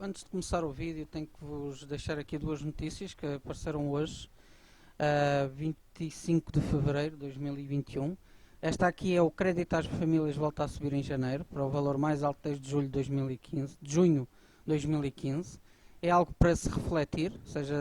Antes de começar o vídeo, tenho que vos deixar aqui duas notícias que apareceram hoje, 25 de fevereiro de 2021. Esta aqui é: o crédito às famílias volta a subir em janeiro, para o valor mais alto desde julho de 2015, de junho de 2015. É algo para se refletir, ou seja,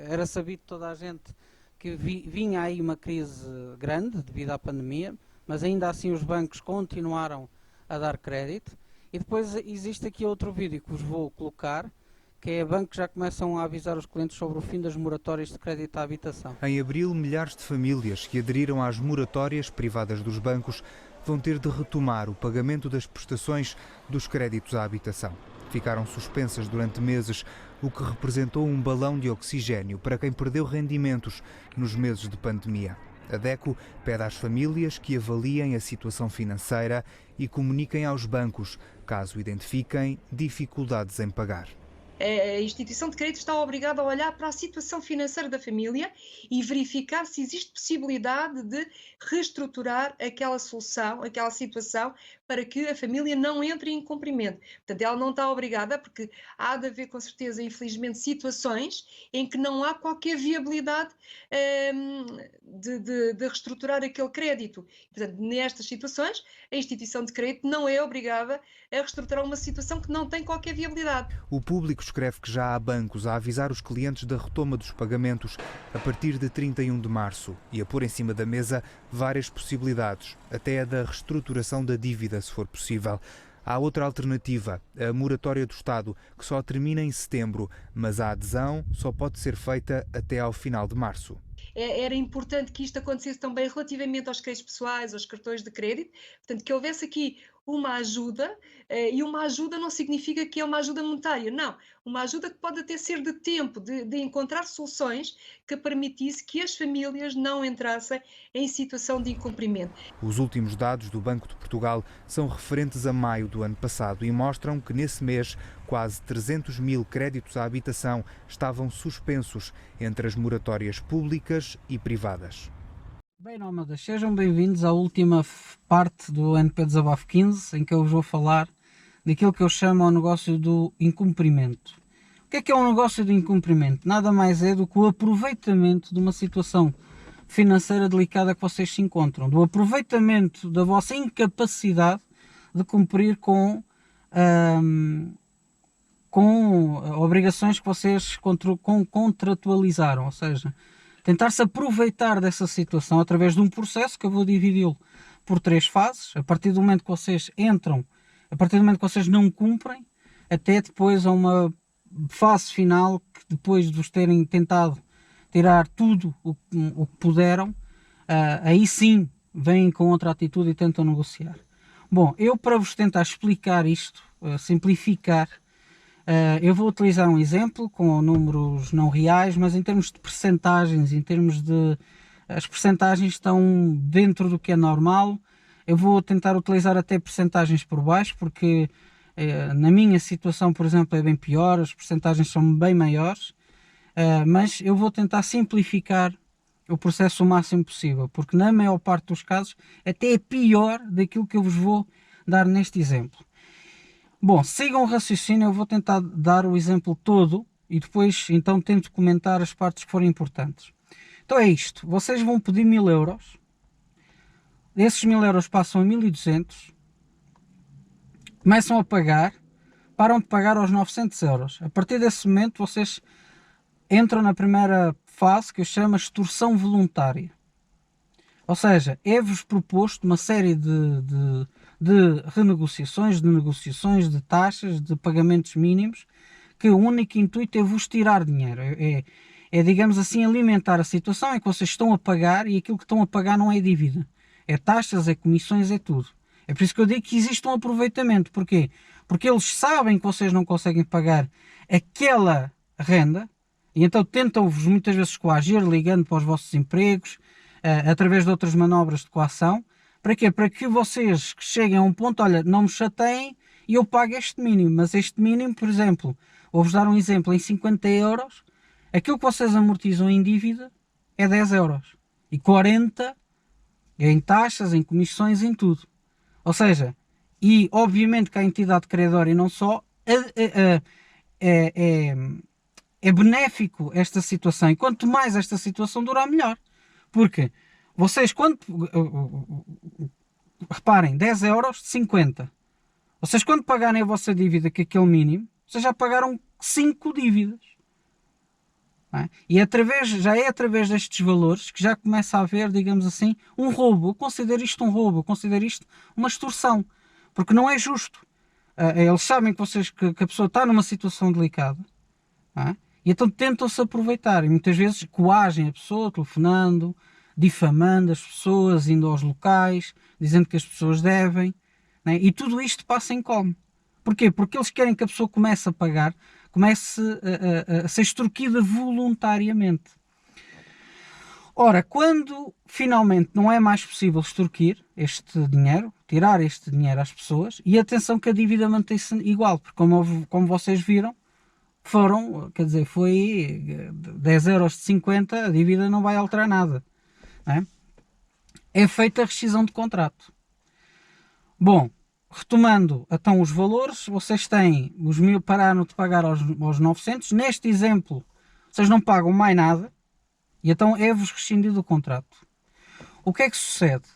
era sabido toda a gente que vinha aí uma crise grande devido à pandemia, mas ainda assim os bancos continuaram a dar crédito. E depois existe aqui outro vídeo que vos vou colocar, que é: bancos já começam a avisar os clientes sobre o fim das moratórias de crédito à habitação. Em abril, milhares de famílias que aderiram às moratórias privadas dos bancos vão ter de retomar o pagamento das prestações dos créditos à habitação. Ficaram suspensas durante meses, o que representou um balão de oxigênio para quem perdeu rendimentos nos meses de pandemia. A DECO pede às famílias que avaliem a situação financeira e comuniquem aos bancos caso identifiquem dificuldades em pagar. A instituição de crédito está obrigada a olhar para a situação financeira da família e verificar se existe possibilidade de reestruturar aquela solução, aquela situação, para que a família não entre em incumprimento. Portanto, ela não está obrigada, porque há de haver, com certeza, infelizmente, situações em que não há qualquer viabilidade de reestruturar aquele crédito. Portanto, nestas situações, a instituição de crédito não é obrigada a reestruturar uma situação que não tem qualquer viabilidade. O Público escreve que já há bancos a avisar os clientes da retoma dos pagamentos a partir de 31 de março e a pôr em cima da mesa várias possibilidades, até a da reestruturação da dívida, se for possível. Há outra alternativa, a moratória do Estado, que só termina em setembro, mas a adesão só pode ser feita até ao final de março. Era importante que isto acontecesse também relativamente aos créditos pessoais, aos cartões de crédito, portanto, que houvesse aqui uma ajuda, e uma ajuda não significa que é uma ajuda monetária, não, uma ajuda que pode até ser de tempo, de encontrar soluções que permitisse que as famílias não entrassem em situação de incumprimento. Os últimos dados do Banco de Portugal são referentes a maio do ano passado e mostram que nesse mês quase 300 mil créditos à habitação estavam suspensos entre as moratórias públicas e privadas. Bem, nómadas, sejam bem-vindos à última parte do NP Desabafo 15, em que eu vos vou falar daquilo que eu chamo o negócio do incumprimento. O que é um negócio do incumprimento? Nada mais é do que o aproveitamento de uma situação financeira delicada que vocês se encontram, do aproveitamento da vossa incapacidade de cumprir com obrigações que vocês contratualizaram, ou seja, tentar-se aproveitar dessa situação através de um processo que eu vou dividi-lo por 3 fases. A partir do momento que vocês entram, a partir do momento que vocês não cumprem, até depois a uma fase final, que depois de vos terem tentado tirar tudo o que puderam, aí sim vêm com outra atitude e tentam negociar. Bom, eu, para vos tentar explicar isto, simplificar, eu vou utilizar um exemplo com números não reais, mas em termos de percentagens, as percentagens estão dentro do que é normal. Eu vou tentar utilizar até percentagens por baixo, porque na minha situação, por exemplo, é bem pior, as percentagens são bem maiores, mas eu vou tentar simplificar o processo o máximo possível, porque na maior parte dos casos até é pior daquilo que eu vos vou dar neste exemplo. Bom, sigam o raciocínio, eu vou tentar dar o exemplo todo e depois então tento comentar as partes que forem importantes. Então é isto, vocês vão pedir 1000 euros, esses 1000 euros passam a 1200, começam a pagar, param de pagar aos 900 euros. A partir desse momento vocês entram na primeira fase, que eu chamo de extorsão voluntária. Ou seja, é-vos proposto uma série de renegociações, de negociações, de taxas, de pagamentos mínimos, que o único intuito é vos tirar dinheiro. Digamos assim, alimentar a situação em que vocês estão a pagar e aquilo que estão a pagar não é dívida. É taxas, é comissões, é tudo. É por isso que eu digo que existe um aproveitamento. Porquê? Porque eles sabem que vocês não conseguem pagar aquela renda e então tentam-vos muitas vezes coagir, ligando para os vossos empregos, através de outras manobras de coação. Para quê? Para que vocês cheguem a um ponto, olha, não me chateiem e eu pago este mínimo. Mas este mínimo, por exemplo, vou-vos dar um exemplo, em 50 euros, aquilo que vocês amortizam em dívida é 10 euros. E 40 em taxas, em comissões, em tudo. Ou seja, e obviamente que a entidade credora e não só é, é, é benéfico esta situação, e quanto mais esta situação durar, melhor. Porque vocês, reparem, 10 euros de 50. Vocês, quando pagarem a vossa dívida, que é aquele mínimo, vocês já pagaram 5 dívidas. Não é? E já é através destes valores que já começa a haver, digamos assim, um roubo. Eu considero isto um roubo, eu considero isto uma extorsão. Porque não é justo. Eles sabem que a pessoa está numa situação delicada. Não é? E então tentam-se aproveitar. E muitas vezes coagem a pessoa, telefonando, difamando as pessoas, indo aos locais, dizendo que as pessoas devem. Não é? E tudo isto passa em como. Porquê? Porque eles querem que a pessoa comece a pagar, comece a ser extorquida voluntariamente. Ora, quando finalmente não é mais possível extorquir este dinheiro, tirar este dinheiro às pessoas, e atenção que a dívida mantém-se igual, porque como vocês viram, foi 10 euros de 50, a dívida não vai alterar nada. Não é? É feita a rescisão de contrato. Bom, retomando então os valores, vocês têm os 1000, pararam de pagar aos 900. Neste exemplo, vocês não pagam mais nada e então é-vos rescindido o contrato. O que é que sucede?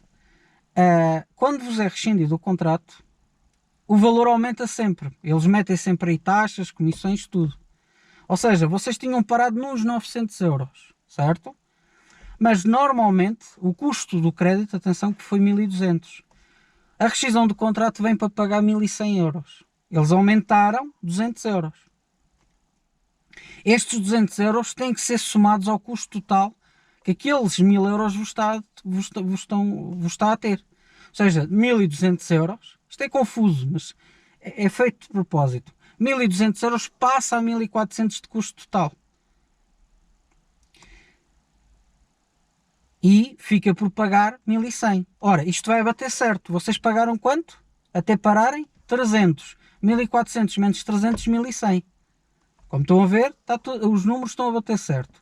Quando vos é rescindido o contrato, o valor aumenta sempre. Eles metem sempre aí taxas, comissões, tudo. Ou seja, vocês tinham parado nos 900 euros, certo? Mas normalmente o custo do crédito, atenção, que foi 1200. A rescisão do contrato vem para pagar 1100 euros. Eles aumentaram 200 euros. Estes 200 euros têm que ser somados ao custo total que aqueles 1000 euros vos está a ter. Ou seja, 1200 euros, isto é confuso, mas é feito de propósito. 1200 euros passa a 1400 de custo total. E fica por pagar 1100. Ora, isto vai bater certo. Vocês pagaram quanto? Até pararem? 300. 1400 menos 300, 1100. Como estão a ver, os números estão a bater certo.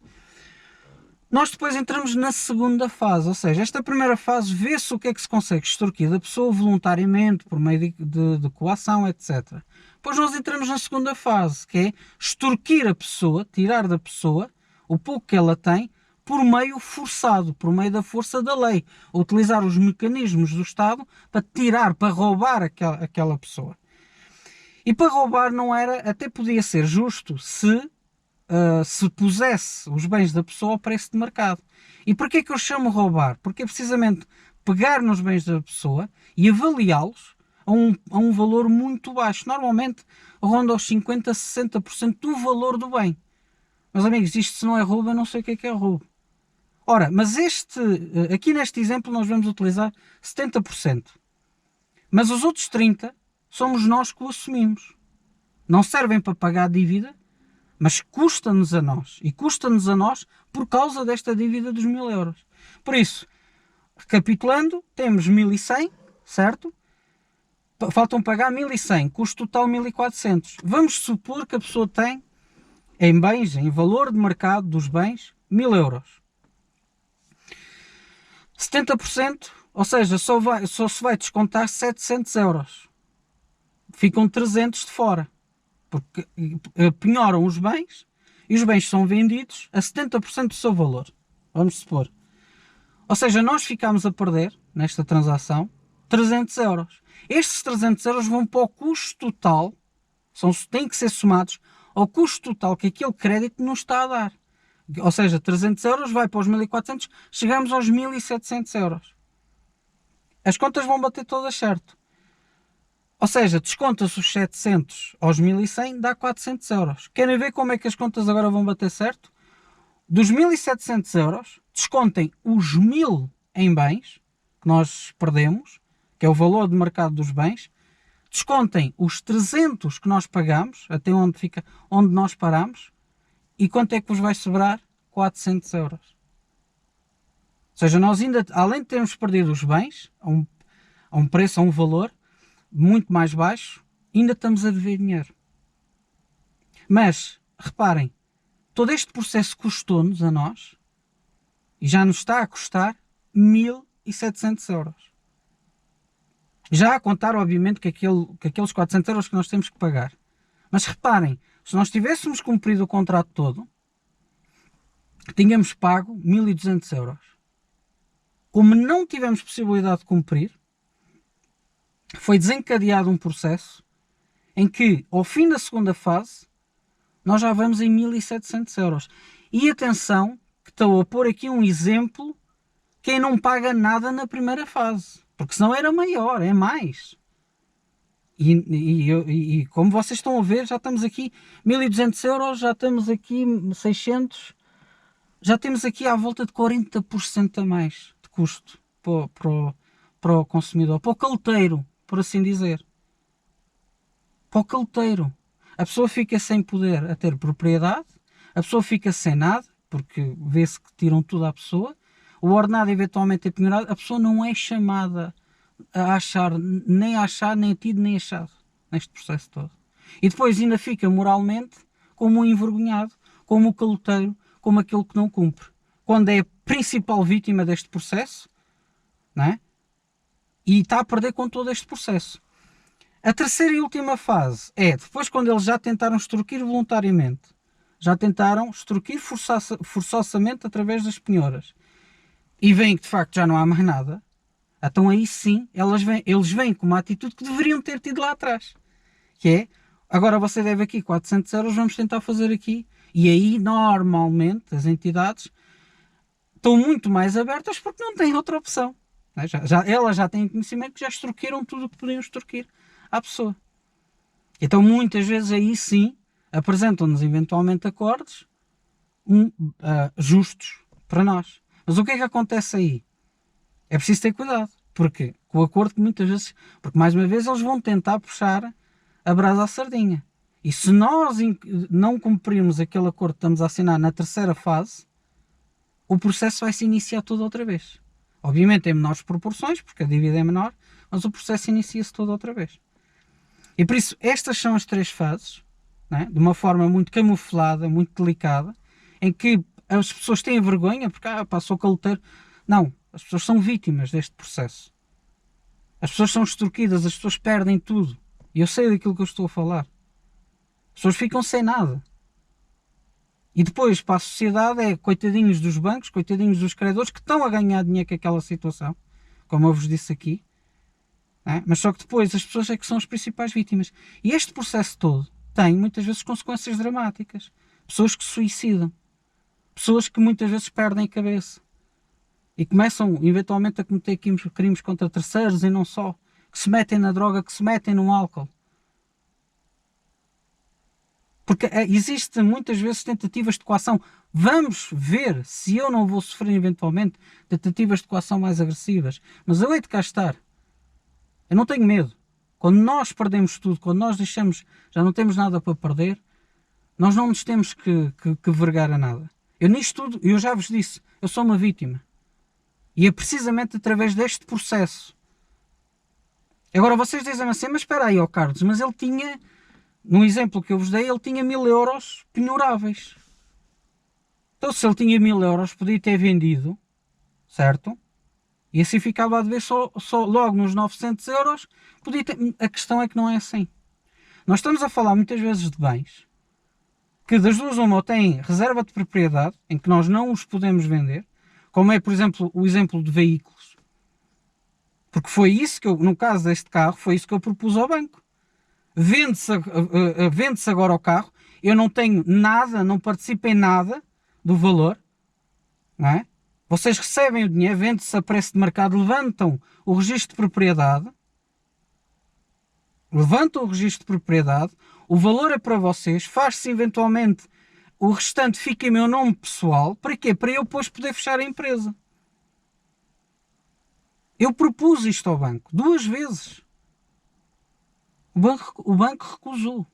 Nós depois entramos na segunda fase, ou seja, esta primeira fase vê-se o que é que se consegue extorquir da pessoa voluntariamente, por meio de coação, etc. Depois nós entramos na segunda fase, que é extorquir a pessoa, tirar da pessoa o pouco que ela tem, por meio forçado, por meio da força da lei. Utilizar os mecanismos do Estado para tirar, para roubar aquela pessoa. E para roubar não era, até podia ser justo se pusesse os bens da pessoa ao preço de mercado. E porquê que eu chamo roubar? Porque é precisamente pegar nos bens da pessoa e avaliá-los a um valor muito baixo. Normalmente ronda aos 50% a 60% do valor do bem. Meus amigos, isto se não é roubo, eu não sei o que é roubo. Ora, mas aqui neste exemplo nós vamos utilizar 70%. Mas os outros 30% somos nós que o assumimos. Não servem para pagar a dívida, mas custa-nos a nós. E custa-nos a nós por causa desta dívida dos 1000 euros. Por isso, recapitulando, temos 1100, certo? Faltam pagar 1100, custo total 1400. Vamos supor que a pessoa tem em bens, em valor de mercado dos bens, 1000 euros. 70%, ou seja, só se vai descontar 700 euros. Ficam 300 de fora. Porque penhoram os bens e os bens são vendidos a 70% do seu valor. Vamos supor. Ou seja, nós ficamos a perder, nesta transação, 300 euros. Estes 300 euros vão para o custo total, têm que ser somados ao custo total que aquele crédito nos está a dar. Ou seja, 300 euros vai para os 1400, chegamos aos 1700 euros. As contas vão bater todas certo. Ou seja, desconta-se os 700 aos 1100, dá 400 euros. Querem ver como é que as contas agora vão bater certo? Dos 1700 euros, descontem os 1000 em bens, que nós perdemos, que é o valor de mercado dos bens, descontem os 300 que nós pagamos, até onde nós paramos, e quanto é que vos vai sobrar? 400 euros. Ou seja, nós ainda, além de termos perdido os bens, a um preço, a um valor muito mais baixo, ainda estamos a dever dinheiro. Mas, reparem, todo este processo custou-nos a nós, e já nos está a custar 1700 euros. Já a contar, obviamente, que aqueles 400 euros que nós temos que pagar. Mas reparem, Se nós tivéssemos cumprido o contrato todo, tínhamos pago 1.200 euros. Como não tivemos possibilidade de cumprir, foi desencadeado um processo em que, ao fim da segunda fase, nós já vamos em 1.700 euros. E atenção, que estou a pôr aqui um exemplo, quem não paga nada na primeira fase, porque senão era maior, é mais. E como vocês estão a ver, já estamos aqui 1.200 euros, já estamos aqui 600, já temos aqui à volta de 40% a mais de custo para o consumidor, para o caleteiro, por assim dizer. Para o caleteiro. A pessoa fica sem poder a ter propriedade, a pessoa fica sem nada, porque vê-se que tiram tudo à pessoa, o ordenado eventualmente é penhorado, a pessoa não é chamada a achar, nem tido, nem achado neste processo todo. E depois ainda fica moralmente como um envergonhado, como o caloteiro, como aquele que não cumpre. Quando é a principal vítima deste processo, não é? E está a perder com todo este processo. A terceira e última fase é, depois quando eles já tentaram extorquir voluntariamente, já tentaram extorquir forçosamente através das penhoras, e veem que de facto já não há mais nada, então aí sim eles vêm com uma atitude que deveriam ter tido lá atrás. Que é, agora você deve aqui 400 euros, vamos tentar fazer aqui. E aí normalmente as entidades estão muito mais abertas porque não têm outra opção. Elas já têm conhecimento que já extorquiram tudo o que podiam extorquir à pessoa. Então muitas vezes aí sim apresentam-nos eventualmente acordos justos para nós. Mas o que é que acontece aí? É preciso ter cuidado. Porquê? Com o acordo que muitas vezes... Porque mais uma vez eles vão tentar puxar a brasa à sardinha. E se nós não cumprirmos aquele acordo que estamos a assinar na terceira fase, o processo vai se iniciar todo outra vez. Obviamente em menores proporções, porque a dívida é menor, mas o processo inicia-se todo outra vez. E por isso, estas são as três fases, né? De uma forma muito camuflada, muito delicada, em que as pessoas têm vergonha, porque sou caloteiro. Não, as pessoas são vítimas deste processo. As pessoas são extorquidas, as pessoas perdem tudo. E eu sei daquilo que eu estou a falar. As pessoas ficam sem nada. E depois, para a sociedade, é coitadinhos dos bancos, coitadinhos dos credores que estão a ganhar dinheiro com aquela situação, como eu vos disse aqui. Né? Mas só que depois as pessoas é que são as principais vítimas. E este processo todo tem muitas vezes consequências dramáticas. Pessoas que se suicidam. Pessoas que muitas vezes perdem a cabeça. E começam eventualmente a cometer crimes contra terceiros e não só. Que se metem na droga, que se metem no álcool. Porque existem muitas vezes tentativas de coação. Vamos ver se eu não vou sofrer eventualmente tentativas de coação mais agressivas. Mas eu hei de cá estar. Eu não tenho medo. Quando nós perdemos tudo, quando nós deixamos, já não temos nada para perder, nós não nos temos que vergar a nada. Eu nisto tudo, eu já vos disse, eu sou uma vítima. E é precisamente através deste processo. Agora vocês dizem assim, mas espera aí, ó Carlos, mas ele tinha, no exemplo que eu vos dei, ele tinha 1.000 euros penhoráveis. Então se ele tinha 1.000 euros, podia ter vendido, certo? E assim ficava a dever só logo nos 900 euros. Podia ter... A questão é que não é assim. Nós estamos a falar muitas vezes de bens que das duas uma ou têm reserva de propriedade, em que nós não os podemos vender, como é, por exemplo, o exemplo de veículos. Porque foi isso que eu, no caso deste carro, foi isso que eu propus ao banco. Vende-se agora o carro, eu não tenho nada, não participo em nada do valor, não é? Vocês recebem o dinheiro, vende-se a preço de mercado, levantam o registro de propriedade, o valor é para vocês, faz-se eventualmente, o restante fica em meu nome pessoal. Para quê? Para eu depois poder fechar a empresa. Eu propus isto ao banco 2 vezes. O banco recusou.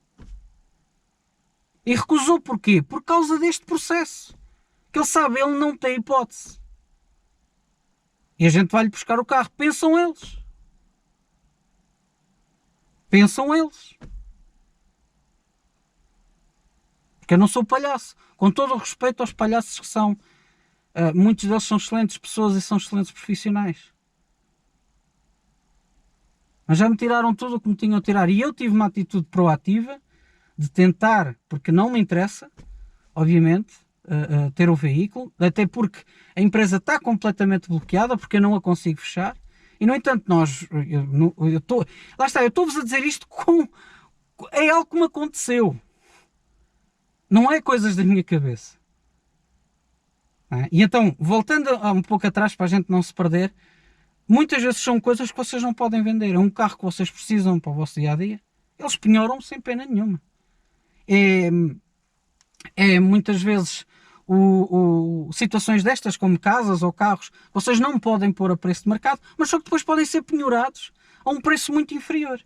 E recusou porquê? Por causa deste processo. Que ele sabe, ele não tem hipótese. E a gente vai-lhe buscar o carro. Pensam eles. Porque eu não sou palhaço. Com todo o respeito aos palhaços que são. Muitos deles são excelentes pessoas e são excelentes profissionais. Mas já me tiraram tudo o que me tinham a tirar. E eu tive uma atitude proativa de tentar, porque não me interessa, obviamente, ter o veículo, até porque a empresa está completamente bloqueada, porque eu não a consigo fechar. E, no entanto, lá está, eu estou-vos a dizer isto é algo que me aconteceu. Não é coisas da minha cabeça. E então, voltando um pouco atrás para a gente não se perder, muitas vezes são coisas que vocês não podem vender. É um carro que vocês precisam para o vosso dia-a-dia. Eles penhoram sem pena nenhuma. Muitas vezes situações destas, como casas ou carros, vocês não podem pôr a preço de mercado, mas só que depois podem ser penhorados a um preço muito inferior.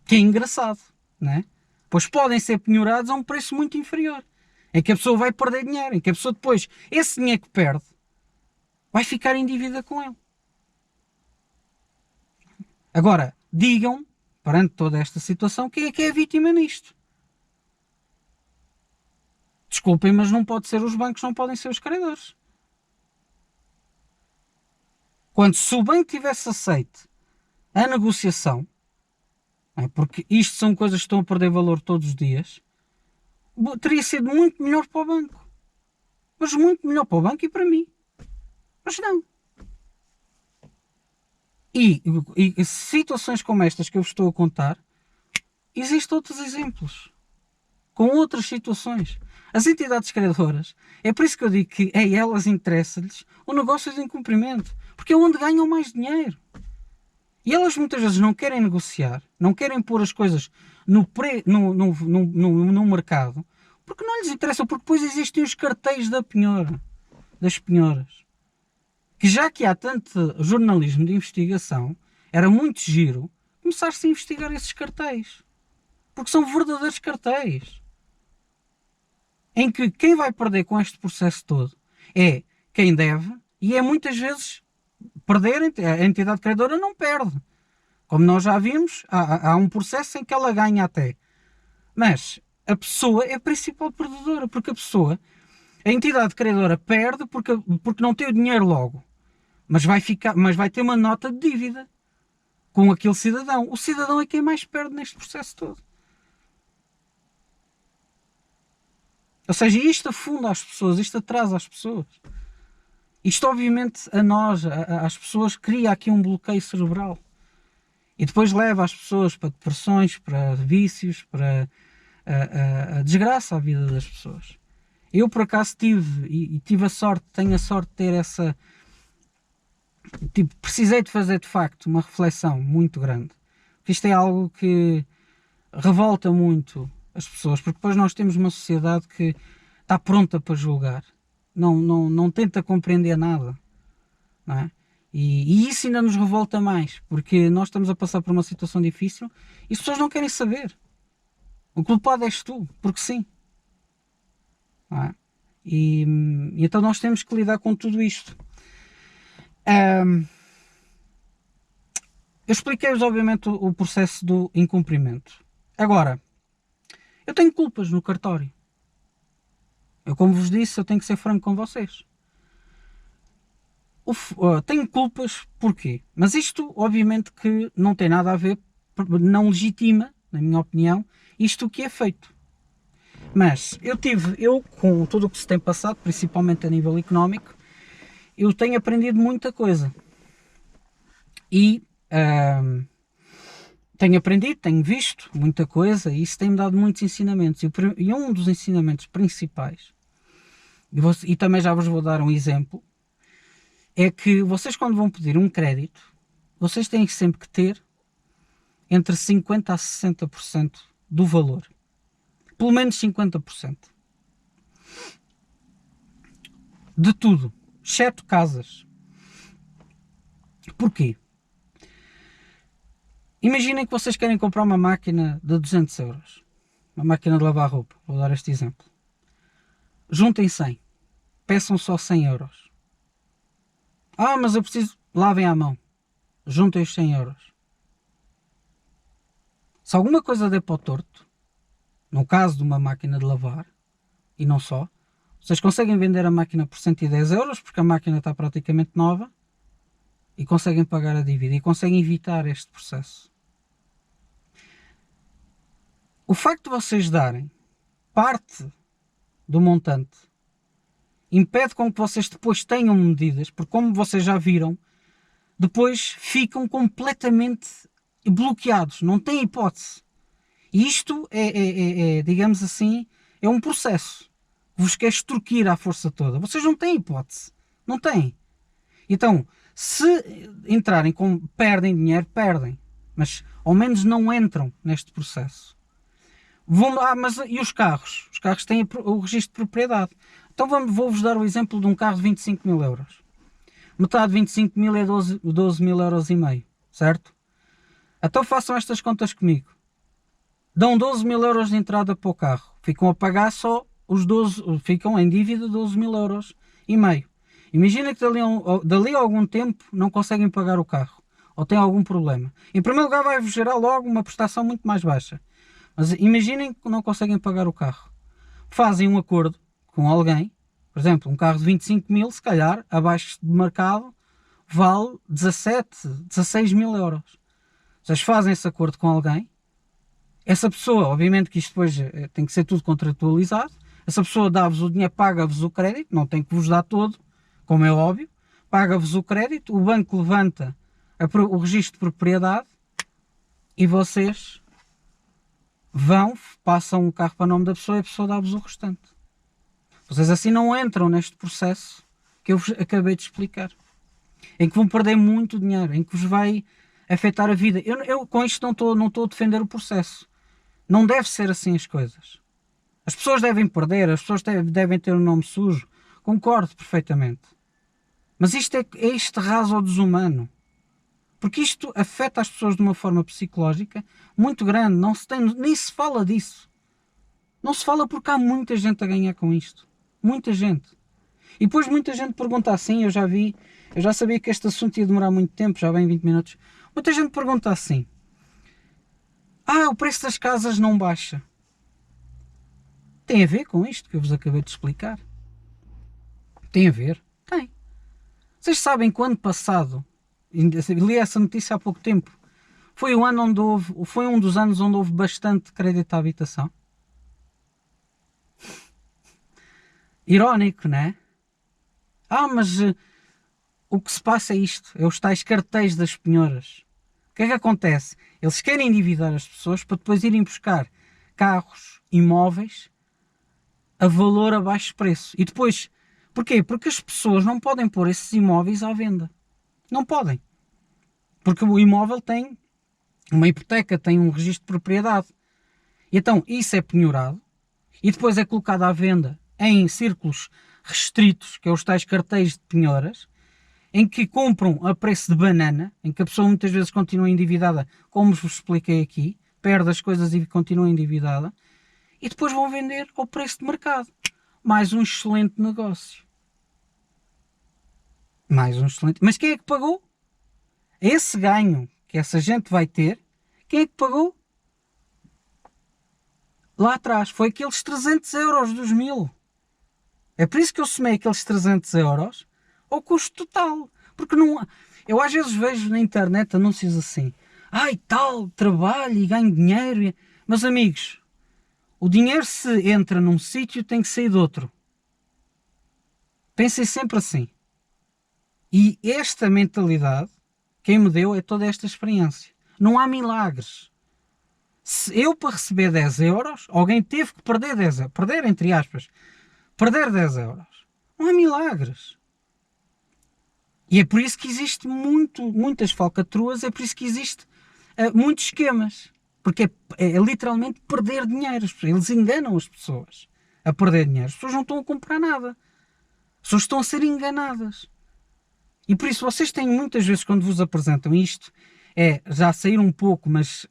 Que é engraçado, não é? Pois podem ser penhorados a um preço muito inferior. Em que a pessoa vai perder dinheiro, em que a pessoa depois, esse dinheiro que perde, vai ficar em dívida com ele. Agora, digam, perante toda esta situação, quem é que é a vítima nisto? Desculpem, mas não pode ser os bancos, não podem ser os credores. Quando se o banco tivesse aceito a negociação, porque isto são coisas que estão a perder valor todos os dias, teria sido muito melhor para o banco. Mas muito melhor para o banco e para mim. Mas não. E situações como estas que eu vos estou a contar, existem outros exemplos. Com outras situações. As entidades credoras, é por isso que eu digo que a elas interessa-lhes o negócio de incumprimento. Porque é onde ganham mais dinheiro. E elas muitas vezes não querem negociar, não querem pôr as coisas no mercado, porque não lhes interessa, porque depois existem os cartéis das penhoras. Que já que há tanto jornalismo de investigação, era muito giro começar-se a investigar esses cartéis. Porque são verdadeiros cartéis. Em que quem vai perder com este processo todo é quem deve, e é muitas vezes perder, a entidade credora não perde. Como nós já vimos, há um processo em que ela ganha até. Mas a pessoa é a principal perdedora, porque a entidade credora perde porque não tem o dinheiro logo. Mas vai ter uma nota de dívida com aquele cidadão. O cidadão é quem mais perde neste processo todo. Ou seja, isto afunda as pessoas, isto atrasa as pessoas. Isto, obviamente, a nós, às pessoas, cria aqui um bloqueio cerebral. E depois leva as pessoas para depressões, para vícios, para a desgraça à vida das pessoas. Eu, por acaso, tenho a sorte de ter essa... precisei de fazer, de facto, uma reflexão muito grande. Porque isto é algo que revolta muito as pessoas, porque depois nós temos uma sociedade que está pronta para julgar. Não tenta compreender nada. Não é? E isso ainda nos revolta mais, porque nós estamos a passar por uma situação difícil e as pessoas não querem saber. O culpado és tu, porque sim. Não é? E então nós temos que lidar com tudo isto. Eu expliquei-vos, obviamente, o processo do incumprimento. Agora, eu tenho culpas no cartório. Eu, como vos disse, eu tenho que ser franco com vocês. Tenho culpas, porquê? Mas isto, obviamente, que não tem nada a ver, não legitima, na minha opinião, isto que é feito. Mas eu com tudo o que se tem passado, principalmente a nível económico, eu tenho aprendido muita coisa. E tenho visto muita coisa e isso tem-me dado muitos ensinamentos. E um dos ensinamentos principais, e também já vos vou dar um exemplo, é que vocês, quando vão pedir um crédito, vocês têm sempre que ter entre 50% a 60% do valor. Pelo menos 50%. De tudo. Exceto casas. Porquê? Imaginem que vocês querem comprar uma máquina de 200 euros. Uma máquina de lavar roupa. Vou dar este exemplo. Juntem 100. Peçam só 100 euros. Mas eu preciso... Lavem à mão. Juntem os 100 euros. Se alguma coisa der para o torto, no caso de uma máquina de lavar, e não só, vocês conseguem vender a máquina por 110 euros, porque a máquina está praticamente nova, e conseguem pagar a dívida, e conseguem evitar este processo. O facto de vocês darem parte do montante impede com que vocês depois tenham medidas, porque como vocês já viram, depois ficam completamente bloqueados, não têm hipótese. E isto digamos assim, é um processo. Vos quer extorquir à força toda. Vocês não têm hipótese. Não têm. Então, se entrarem com perdem dinheiro, perdem. Mas ao menos não entram neste processo. Mas e os carros? Os carros têm o registro de propriedade. Então vou-vos dar o exemplo de um carro de 25 mil euros. Metade de 25 mil é 12 mil euros e meio, certo? Então façam estas contas comigo. Dão 12 mil euros de entrada para o carro. Ficam a pagar só os 12, ficam em dívida 12 mil euros e meio. Imagina que dali a algum tempo não conseguem pagar o carro. Ou têm algum problema. Em primeiro lugar vai-vos gerar logo uma prestação muito mais baixa. Mas imaginem que não conseguem pagar o carro. Fazem um acordo com alguém. Por exemplo, um carro de 25 mil, se calhar, abaixo de mercado, vale 17, 16 mil euros. Vocês fazem esse acordo com alguém. Essa pessoa, obviamente que isto depois tem que ser tudo contratualizado. Essa pessoa dá-vos o dinheiro, paga-vos o crédito, não tem que vos dar todo, como é óbvio. Paga-vos o crédito, o banco levanta o registro de propriedade e vocês passam o carro para o nome da pessoa e a pessoa dá-vos o restante. Vocês assim não entram neste processo que eu vos acabei de explicar. Em que vão perder muito dinheiro, em que vos vai afetar a vida. Eu com isto não estou a defender o processo. Não deve ser assim as coisas. As pessoas devem perder, as pessoas devem ter um nome sujo. Concordo perfeitamente. Mas isto é este raso ao desumano. Porque isto afeta as pessoas de uma forma psicológica muito grande. Nem se fala disso. Não se fala porque há muita gente a ganhar com isto. Muita gente. E depois muita gente pergunta assim, eu já sabia que este assunto ia demorar muito tempo, já vem 20 minutos. Muita gente pergunta assim: o preço das casas não baixa. Tem a ver com isto que eu vos acabei de explicar? Tem a ver? Tem. Vocês sabem que o ano passado, li essa notícia há pouco tempo, foi um dos anos onde houve bastante crédito à habitação. Irónico, não é? Mas o que se passa é isto, é os tais cartéis das penhoras. O que é que acontece? Eles querem endividar as pessoas para depois irem buscar carros, imóveis, a valor a baixo preço. E depois, porquê? Porque as pessoas não podem pôr esses imóveis à venda. Não podem. Porque o imóvel tem uma hipoteca, tem um registro de propriedade. E então isso é penhorado e depois é colocado à venda em círculos restritos, que é os tais cartéis de penhoras, em que compram a preço de banana, em que a pessoa muitas vezes continua endividada, como vos expliquei aqui, perde as coisas e continua endividada, e depois vão vender ao preço de mercado. Mais um excelente negócio. Mais um excelente... Mas quem é que pagou? Esse ganho que essa gente vai ter, quem é que pagou? Lá atrás, foi aqueles 300 euros dos 1000. É por isso que eu somei aqueles 300 euros ao custo total. Porque não... Eu às vezes vejo na internet anúncios assim: tal, trabalho e ganho dinheiro. Meus amigos, o dinheiro se entra num sítio tem que sair de outro. Pensem sempre assim. E esta mentalidade, quem me deu é toda esta experiência. Não há milagres. Se eu, para receber 10 euros, alguém teve que perder 10 euros. Perder, entre aspas. Perder 10 euros. Não há milagres. E é por isso que existe muitas falcatruas, é por isso que existe muitos esquemas. Porque é literalmente perder dinheiro. Eles enganam as pessoas a perder dinheiro. As pessoas não estão a comprar nada. As pessoas estão a ser enganadas. E por isso vocês têm muitas vezes, quando vos apresentam isto, já sair um pouco, mas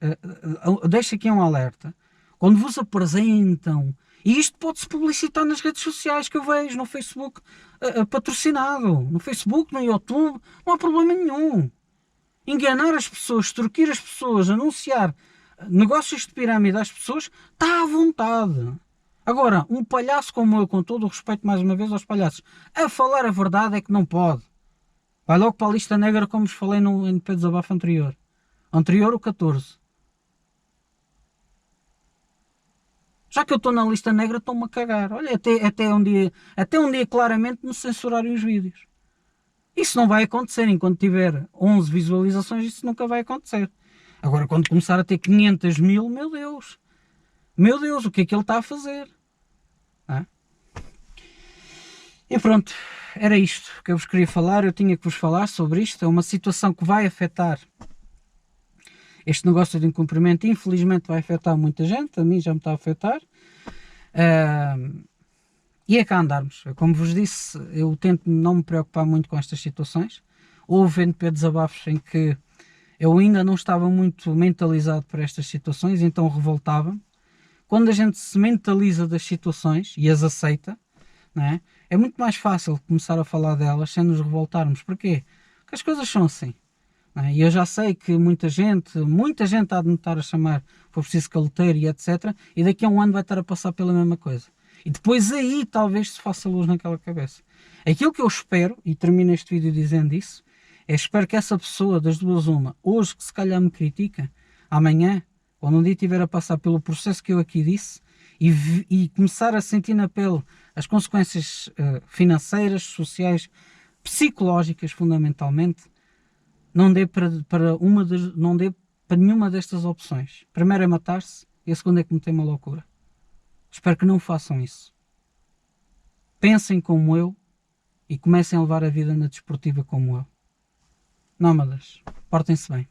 deixo aqui um alerta. Quando vos apresentam, e isto pode-se publicitar nas redes sociais que eu vejo, no Facebook, patrocinado, no Facebook, no YouTube, não há problema nenhum. Enganar as pessoas, extorquir as pessoas, anunciar negócios de pirâmide às pessoas, está à vontade. Agora, um palhaço como eu, com todo o respeito mais uma vez aos palhaços, a falar a verdade é que não pode. Vai logo para a lista negra, como vos falei no NP Desabafo anterior. Anterior, o 14. Já que eu estou na lista negra, estão-me a cagar. Olha, até um dia claramente me censurarem os vídeos. Isso não vai acontecer. Enquanto tiver 11 visualizações, isso nunca vai acontecer. Agora, quando começar a ter 500 mil, meu Deus, o que é que ele está a fazer? Ah? E pronto, era isto que eu vos queria falar. Eu tinha que vos falar sobre isto. É uma situação que vai afetar este negócio de incumprimento. Infelizmente vai afetar muita gente. A mim já me está a afetar. E é cá andarmos. Como vos disse, eu tento não me preocupar muito com estas situações. Houve NP desabafos em que eu ainda não estava muito mentalizado para estas situações, então revoltava-me. Quando a gente se mentaliza das situações e as aceita, não é? É muito mais fácil começar a falar delas sem nos revoltarmos. Porquê? Porque as coisas são assim. Não é? E eu já sei que muita gente há de me estar a chamar, for preciso caloteiro e etc. E daqui a um ano vai estar a passar pela mesma coisa. E depois aí talvez se faça luz naquela cabeça. Aquilo que eu espero, e termino este vídeo dizendo isso, espero que essa pessoa, das duas uma, hoje que se calhar me critica, amanhã, quando um dia estiver a passar pelo processo que eu aqui disse, e começar a sentir na pele as consequências financeiras, sociais, psicológicas fundamentalmente, não dê para nenhuma destas opções. A primeira é matar-se e a segunda é cometer uma loucura. Espero que não façam isso. Pensem como eu e comecem a levar a vida na desportiva como eu. Nómadas, portem-se bem.